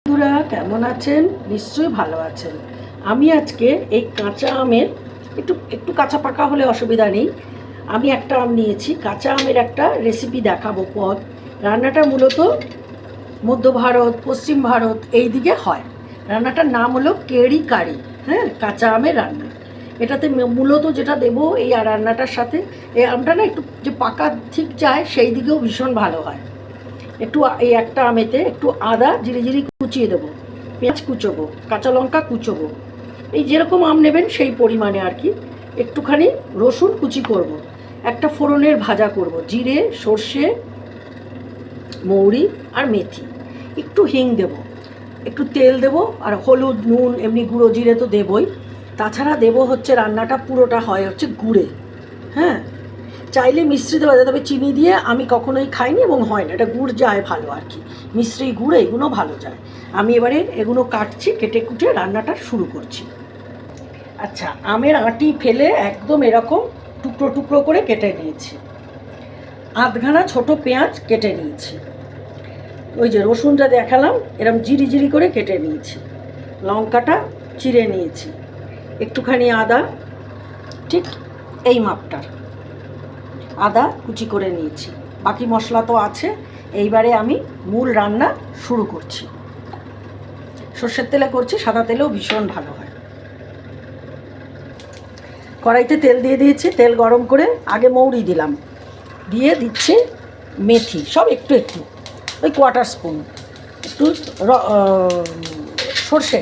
বন্ধুরা কেমন আছেন? নিশ্চয়ই ভালো আছেন। আমি আজকে এই কাঁচা আমের একটু একটু কাঁচা পাকা হলে অসুবিধা নেই। আমি একটা আম নিয়েছি, কাঁচা আমের একটা রেসিপি দেখাবো পদ। রান্নাটা মূলত মধ্য ভারত, পশ্চিম ভারত এই দিকে হয়। রান্নাটার নাম হলো কেড়ি কারি। হ্যাঁ, কাঁচা আমের রান্না। এটাতে মূলত যেটা দেবো এই রান্নাটার সাথে, এই আমটা না একটু যে পাকা ঠিক যায় সেই দিকেও ভীষণ ভালো হয়। একটু এই একটা আমেতে একটু আদা জিরি জিরি কুচিয়ে দেবো, পেঁয়াজ কুচোবো, কাঁচা লঙ্কা কুচোবো, এই যেরকম আম নেবেন সেই পরিমাণে আর কি। একটুখানি রসুন কুচি করব, একটা ফোড়নের ভাজা করব, জিরে, সর্ষে, মৌরি আর মেথি, একটু হিং দেব, একটু তেল দেব, আর হলুদ, নুন, এমনি গুঁড়ো জিরে তো দেবই। তাছাড়া দেব হচ্ছে, রান্নাটা পুরোটা হয় হচ্ছে গুড়ে। হ্যাঁ, চাইলে মিশ্রি দেওয়া যায়, তবে চিনি দিয়ে আমি কখনোই খাইনি এবং হয় না, এটা গুড় যায় ভালো আর কি। মিশ্রি, গুড় এগুলো ভালো যায়। আমি এবারে এগুলো কাটছি, কেটে কুটে রান্নাটা শুরু করছি। আচ্ছা, আমের আঁটি ফেলে একদম এরকম টুকরো টুকরো করে কেটে নিয়েছি। আধখানা ছোট পেঁয়াজ কেটে নিয়েছি। ওই যে রসুনটা দেখালাম এরকম জিরি জিরি করে কেটে নিয়েছি। লঙ্কাটা চিড়ে নিয়েছি। একটুখানি আদা, ঠিক এই মাপটার আদা কুচি করে নিয়েছি। বাকি মশলা তো আছে। এইবারে আমি মূল রান্না শুরু করছি। সর্ষের তেলে করছি, সাদা তেলেও ভীষণ ভালো হয়। কড়াইতে তেল দিয়ে দিয়েছি, তেল গরম করে আগে মৌরি দিলাম, দিয়ে দিচ্ছি মেথি, সব একটু একটু, ওই কোয়ার্টার স্পুন, একটু সর্ষে,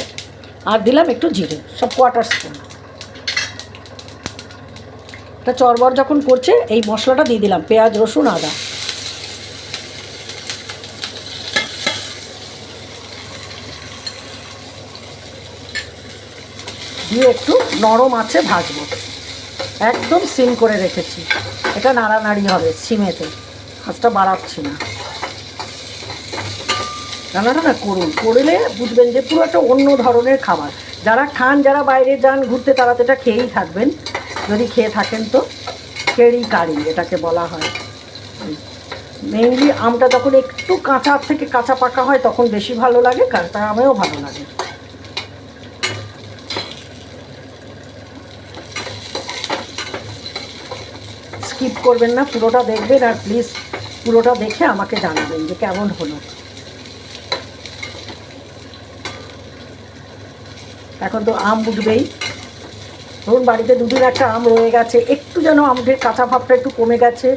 আর দিলাম একটু জিরে, সব কোয়ার্টার স্পুন। এটা চরবর যখন করছে এই মশলাটা দিয়ে দিলাম, পেঁয়াজ, রসুন, আদা, দিয়ে একটু নরম আছে ভাজবো। একদম সিম করে রেখেছি, এটা নাড়ানাড়ি হবে সিমেতে, আঁচটা বাড়াচ্ছি না। রান্নাটা না করুন, করলে বুঝবেন যে পুরো একটা অন্য ধরনের খাবার। যারা খান, যারা বাইরে যান ঘুরতে, তারা তো এটা খেয়েই থাকবেন, যদি খেয়ে থাকেন তো। কেড়ি কারি এটাকে বলা হয়। মেইনলি আমটা যখন একটু কাঁচা থেকে কাঁচা পাকা হয় তখন বেশি ভালো লাগে, কাঁচা আমেও ভালো লাগে। স্কিপ করবেন না, পুরোটা দেখবেন, আর প্লিজ পুরোটা দেখে আমাকে জানাবেন যে কেমন হলো। এখন তো আম উঠবেই। ধরুন বাড়িতে দুদিন একটা আম রয়ে গেছে, একটু যেন আমাদের কাঁচা ভাবটা একটু কমে গেছে,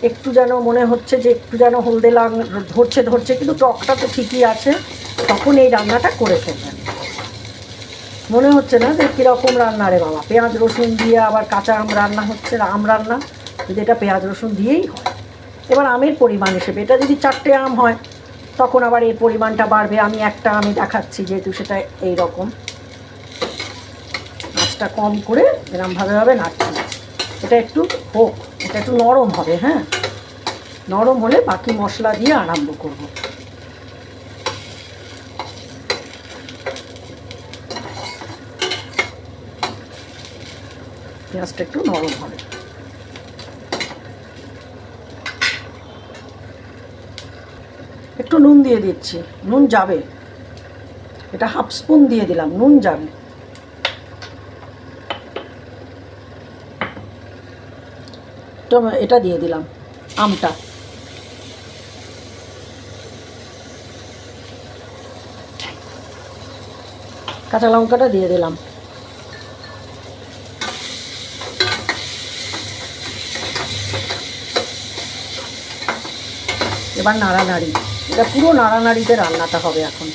একটু যেন মনে হচ্ছে যে একটু যেন হলদে ধরছে ধরছে, কিন্তু টকটা তো ঠিকই আছে, তখন এই রান্নাটা করে ফেলবেন। মনে হচ্ছে না যে কীরকম রান্না রে বাবা, পেঁয়াজ রসুন দিয়ে আবার কাঁচা আম রান্না হচ্ছে, আম রান্না, যদি এটা পেঁয়াজ রসুন দিয়েই হয়। এবার আমের পরিমাণ হিসেবে, এটা যদি 4টে আম হয় তখন আবার এর পরিমাণটা বাড়বে। আমি একটা আমি দেখাচ্ছি যেহেতু, সেটা এই রকম আঁচটা কম করে এরমভাবে নাড়ছি। এটা একটু হোক, এটা একটু নরম হবে। হ্যাঁ, নরম হলে বাকি মশলা দিয়ে আরম্ভ করব। পেঁয়াজটা একটু নরম হবে। একটু নুন দিয়ে দিচ্ছি, নুন যাবে, এটা হাফ স্পুন দিয়ে দিলাম, নুন যাবে। এটা দিয়ে দিলাম আমটা, কাঁচা লঙ্কাটা দিয়ে দিলাম। এবার নাড়ানাড়ি, এটা পুরো নাড়ানাড়িতে রান্নাটা হবে এখন।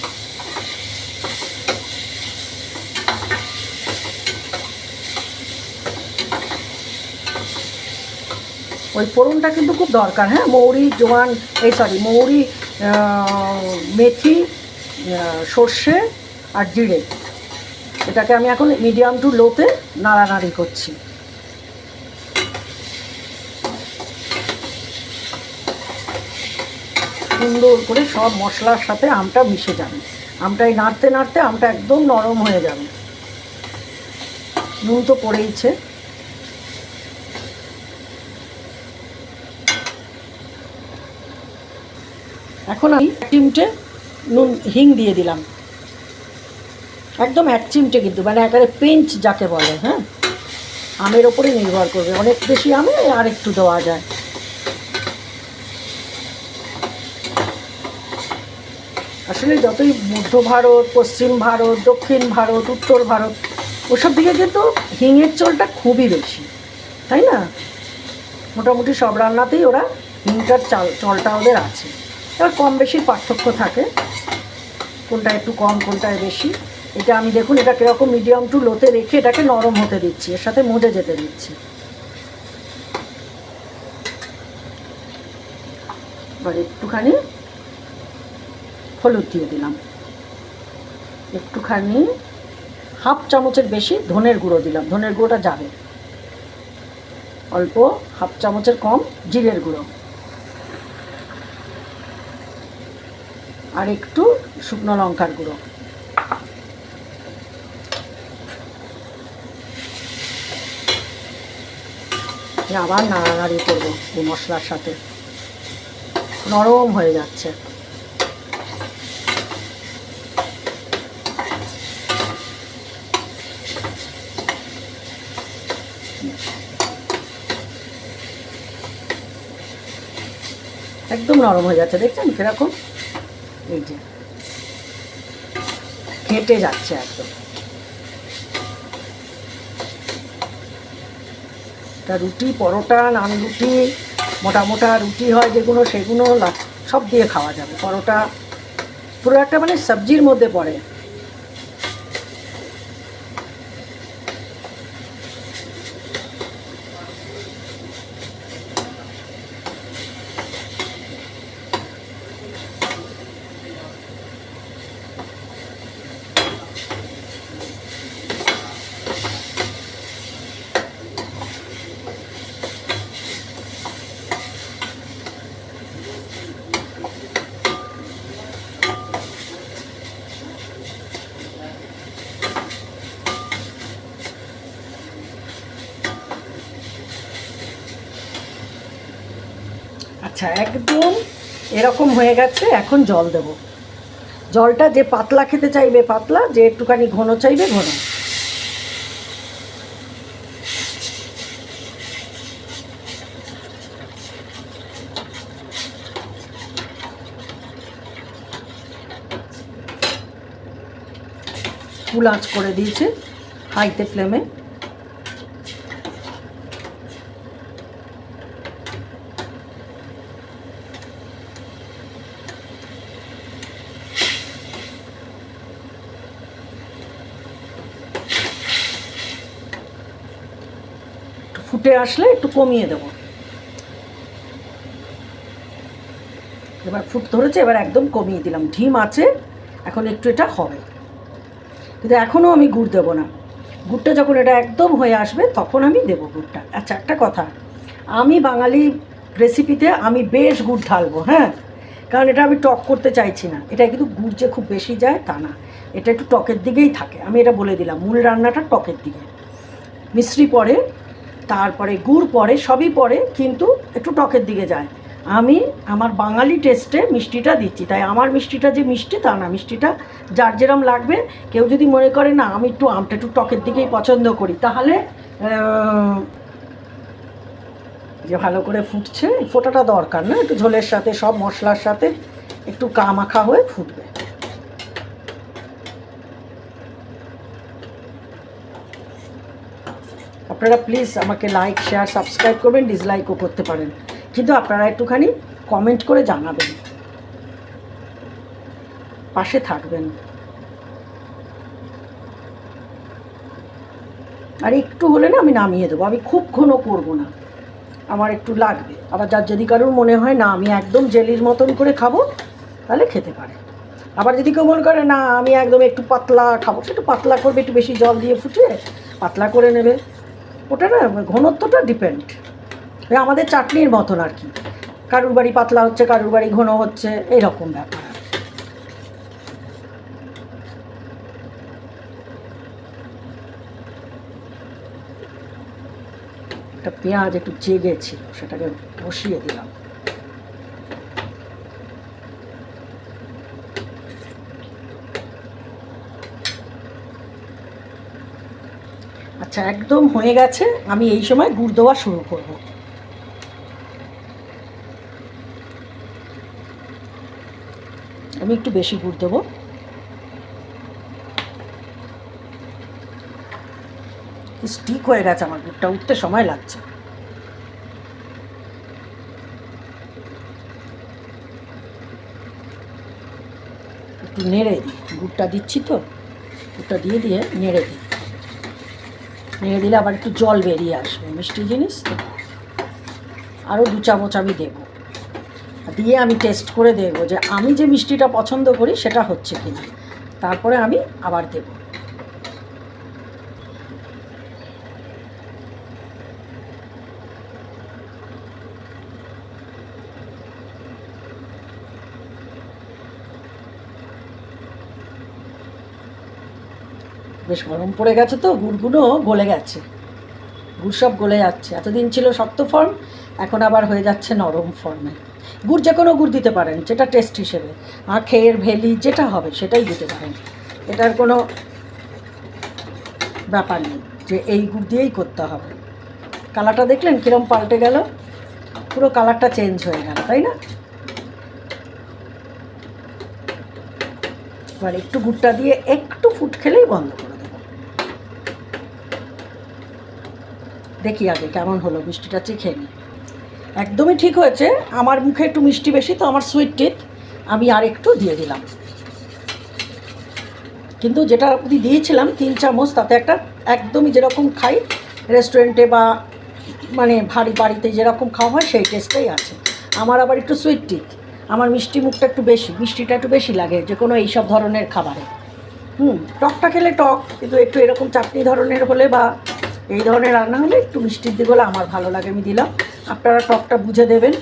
ওই ফোড়নটা কিন্তু খুব দরকার। হ্যাঁ, মৌরি, জোয়ান, মৌরি, মেথি, সর্ষে আর জিরে, এটাকে আমি এখন মিডিয়াম টু লোতে নাড়ানাড়ি করছি। সুন্দর করে সব মশলার সাথে আমটা মিশে যাবে। আমটাই নাড়তে নাড়তে আমটা একদম নরম হয়ে যাবে। নুন তো পড়েইছে। এখন আমি 1 চিমটে নুন হিং দিয়ে দিলাম, একদম 1 চিমটে, কিন্তু মানে একেবারে পিঞ্চ যাকে বলে। হ্যাঁ, আমের ওপরে নির্ভর করবে, অনেক বেশি আমে আর একটু দেওয়া যায়। আসলে যতই মধ্য ভারত, পশ্চিম ভারত, দক্ষিণ ভারত, উত্তর ভারত, ওসব দিকে কিন্তু হিঙের চলটা খুবই বেশি, তাই না? মোটামুটি সব রান্নাতেই ওরা হিংটার চলটা ওদের আছে। এবার কম বেশির পার্থক্য থাকে, কোনটা একটু কম কোনটায় বেশি। এটা আমি দেখুন, এটা কীরকম মিডিয়াম টু লোতে রেখে এটাকে নরম হতে দিচ্ছি, এর সাথে মজে যেতে দিচ্ছি। এবার একটুখানি হলুদ দিয়ে দিলাম, একটুখানি 1/2 চামচের বেশি ধনের গুঁড়ো দিলাম, ধনের গুঁড়োটা যাবে। অল্প 1/2 চামচের কম জিরের গুঁড়ো, আর একটু শুকনো লঙ্কার গুঁড়ো। আবার নাড়ানাড়ি করবো এই মশলার সাথে, নরম হয়ে যাচ্ছে। একদম নরম হয়ে যাচ্ছে, দেখছেন কিরকম? এই যে ঘেটে যাচ্ছে একদম। তা রুটি, পরোটা, নান রুটি, মোটা মোটা রুটি হয় যেগুলো, সেগুলো সব দিয়ে খাওয়া যাবে। পরোটা পুরো একটা মানে সবজির মধ্যে পড়ে। আচ্ছা, একদম এরকম হয়ে গেছে। এখন জল দেব। জলটা যে পাতলা খেতে চাইবে পাতলা, যে একটুখানি ঘন চাইবে ঘন। ফুল আঁচ করে দিয়েছে হাইতে ফ্লেমে। ফুটে আসলে একটু কমিয়ে দেবো। এবার ফুট ধরেছে, এবার একদম কমিয়ে দিলাম, ঢিম আছে। এখন একটু এটা হবে, কিন্তু এখনও আমি গুড় দেবো না। গুড়টা যখন এটা একদম হয়ে আসবে তখন আমি দেবো গুড়টা। আচ্ছা, একটা কথা, আমি বাঙালি রেসিপিতে আমি বেশ গুড় ঢালবো, হ্যাঁ, কারণ এটা আমি টক করতে চাইছি না। এটা কিন্তু গুড় যে খুব বেশি যায় তা না, এটা একটু টকের দিকেই থাকে। আমি এটা বলে দিলাম, মূল রান্নাটা টকের দিকে, মিশ্রি পরে, তারপরে গুড় পরে, সবই পরে, কিন্তু একটু টকের দিকে যায়। আমি আমার বাঙালি টেস্টে মিষ্টিটা দিচ্ছি, তাই আমার মিষ্টিটা যে মিষ্টি তা না, মিষ্টিটা যার যেরম লাগবে। কেউ যদি মনে করে না আমি একটু আমটা একটু টকের দিকেই পছন্দ করি, তাহলে যে ভালো করে ফুটছে, ফোটাটা দরকার না, একটু ঝোলের সাথে সব মশলার সাথে একটু মাখা হয়ে ফুটবে। আপনারা প্লিজ আমাকে লাইক, শেয়ার, সাবস্ক্রাইব করবেন, ডিসলাইকও করতে পারেন, কিন্তু আপনারা একটুখানি কমেন্ট করে জানাবেন, পাশে থাকবেন। আর একটু হলে না আমি নামিয়ে দেবো, আমি খুব ঘন করবো না, আমার একটু লাগবে। আবার যার যদি কারোর মনে হয় না আমি একদম জেলির মতন করে খাবো, তাহলে খেতে পারে। আবার যদি কেউ মনে করে না আমি একদম একটু পাতলা খাবো, সেটা পাতলা করবে, একটু বেশি জল দিয়ে ফুটিয়ে পাতলা করে নেবে। ওটা না ঘনত্বটা ডিপেন্ড, আমাদের চাটনির মতন আর কি, কারুর বাড়ি পাতলা হচ্ছে, কারুর বাড়ি ঘন হচ্ছে, এইরকম ব্যাপার। একটা পেঁয়াজ একটু জেগেছিল, সেটাকে বসিয়ে দিলাম। আচ্ছা, একদম হয়ে গেছে। আমি এই সময় গুড় দেওয়া শুরু করব। আমি একটু বেশি গুড় দেবো। স্টিক হয়ে গেছে, আমার গুড়টা উঠতে সময় লাগছে। একটু নেড়ে দিই, গুড়টা দিচ্ছি তো, গুড়টা দিয়ে নেড়ে দিই। নেড়ে দিলে আবার একটু জল বেরিয়ে আসবে, মিষ্টি জিনিস তো। আরও 2 চামচ আমি দেবো, দিয়ে আমি টেস্ট করে দেখবো যে আমি যে মিষ্টিটা পছন্দ করি সেটা হচ্ছে কিনা, তারপরে আমি আবার দেবো। বেশ গরম পড়ে গেছে তো, গুড়গুলো গলে গেছে, গুড় সব গলে যাচ্ছে। এতদিন ছিল শক্ত ফর্ম, এখন আবার হয়ে যাচ্ছে নরম ফর্মে। গুড় যে কোনো গুড় দিতে পারেন, যেটা টেস্ট হিসেবে, আখের ভেলি যেটা হবে সেটাই দিতে পারেন। এটার কোনো ব্যাপার নেই যে এই গুড় দিয়েই করতে হবে। কালারটা দেখলেন কীরকম পাল্টে গেল, পুরো কালারটা চেঞ্জ হয়ে গেল, তাই না? এবার একটু গুড়টা দিয়ে একটু ফুট খেলেই বন্ধ করে দেবো। দেখি আগে কেমন হলো, মিষ্টিটা চেখে নিই। একদমই ঠিক হয়েছে। আমার মুখে একটু মিষ্টি বেশি তো, আমার সুইট টিথ, আমি আর একটু দিয়ে দিলাম। কিন্তু যেটা দিয়েছিলাম 3 চামচ, তাতে একটা একদমই যেরকম খাই রেস্টুরেন্টে বা মানে ভারী বাড়িতে যেরকম খাওয়া হয় সেই টেস্টটাই আছে। আমার আবার একটু সুইট টিথ, আমার মিষ্টি মুখটা একটু বেশি, মিষ্টিটা একটু বেশি লাগে যে কোনো এইসব ধরনের খাবারে। টকটা খেলে টক, কিন্তু একটু এরকম চাটনি ধরনের হলে বা এই ধরনের রান্না হলে একটু মিষ্টির দিক হলে আমার ভালো লাগে, আমি দিলাম। আপনারা টকটা বুঝে দেবেন।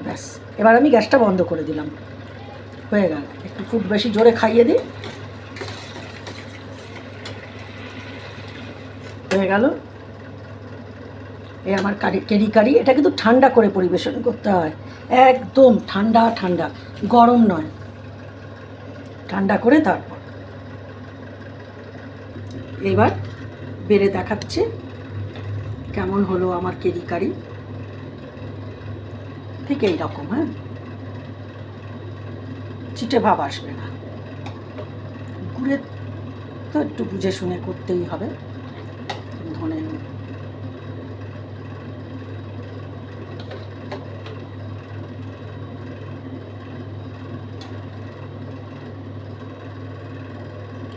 ব্যাস, এবার আমি গ্যাসটা বন্ধ করে দিলাম। হয়ে গেল, একটু ফুট বেশি জোরে খাইয়ে দিই। হয়ে গেল এই আমার কেরি। এটা কিন্তু ঠান্ডা করে পরিবেশন করতে হয়, একদম ঠান্ডা ঠান্ডা, গরম নয়, ঠান্ডা করে। তারপর এবার বেড়ে দেখাচ্ছে কেমন হলো আমার কেরি। ঠিক এইরকম, হ্যাঁ, চিটে ভাব আসবে না। গুড়ের তো একটু বুঝে শুনে করতেই হবে। ধনে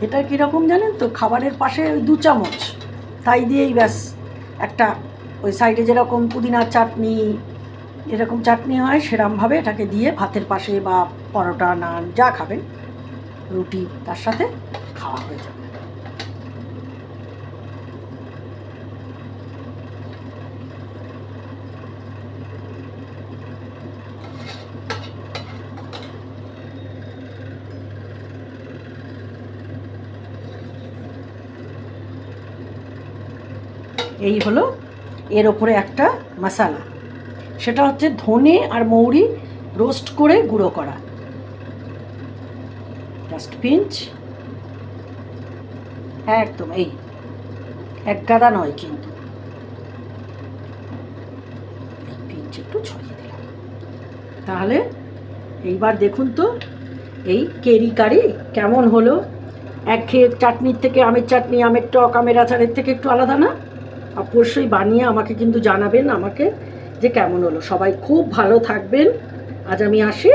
এটা কীরকম জানেন তো, খাবারের পাশে 2 চামচ, তাই দিয়েই ব্যাস একটা, ওই সাইডে যেরকম পুদিনার চাটনি এরকম চাটনি হয় সেরকমভাবে এটাকে দিয়ে ভাতের পাশে বা পরোটা, নান যা খাবেন, রুটি, তার সাথে খাওয়া হয়ে যাবে। এই হলো এর ওপরে একটা মশালা, সেটা হচ্ছে ধনে আর মৌরি রোস্ট করে গুঁড়ো করা, জাস্ট পিঞ্চ, একদম এই এক গাদা নয় কিন্তু, এই পিঞ্চ একটু ছড়িয়ে দিলাম। তাহলে এইবার দেখুন তো এই কেরি কারি কেমন হলো। একঘেয়ে চাটনির থেকে আমের চাটনি, আমের টক, আমের আচারের থেকে একটু আলাদা না? অবশ্যই বানিয়ে আমাকে কিন্তু জানাবেন আমাকে যে কেমন হলো। সবাই খুব ভালো থাকবেন। আজ আমি আসি।